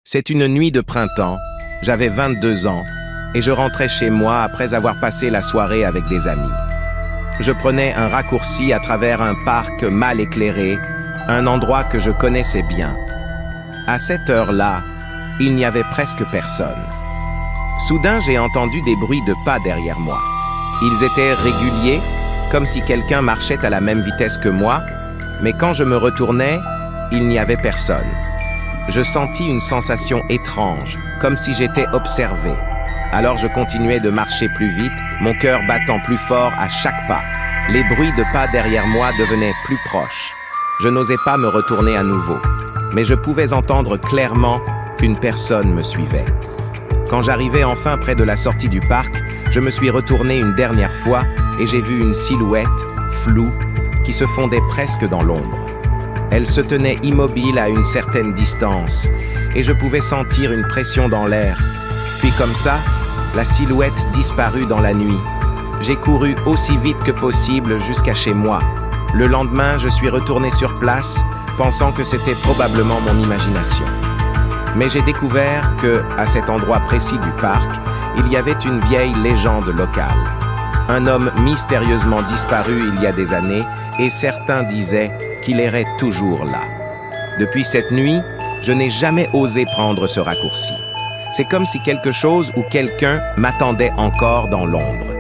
C'est une nuit de printemps, j'avais 22 ans, et je rentrais chez moi après avoir passé la soirée avec des amis. Je prenais un raccourci à travers un parc mal éclairé, un endroit que je connaissais bien. À cette heure-là, il n'y avait presque personne. Soudain, j'ai entendu des bruits de pas derrière moi. Ils étaient réguliers, comme si quelqu'un marchait à la même vitesse que moi, mais quand je me retournais, il n'y avait personne. Je sentis une sensation étrange, comme si j'étais observé. Alors je continuais de marcher plus vite, mon cœur battant plus fort à chaque pas. Les bruits de pas derrière moi devenaient plus proches. Je n'osais pas me retourner à nouveau, mais je pouvais entendre clairement qu'une personne me suivait. Quand j'arrivais enfin près de la sortie du parc, je me suis retourné une dernière fois et j'ai vu une silhouette, floue, qui se fondait presque dans l'ombre. Elle se tenait immobile à une certaine distance, et je pouvais sentir une pression dans l'air. Puis comme ça, la silhouette disparut dans la nuit. J'ai couru aussi vite que possible jusqu'à chez moi. Le lendemain, je suis retourné sur place, pensant que c'était probablement mon imagination. Mais j'ai découvert que, à cet endroit précis du parc, il y avait une vieille légende locale. Un homme mystérieusement disparu il y a des années, et certains disaient qu'il errait toujours là. Depuis cette nuit, je n'ai jamais osé prendre ce raccourci. C'est comme si quelque chose ou quelqu'un m'attendait encore dans l'ombre.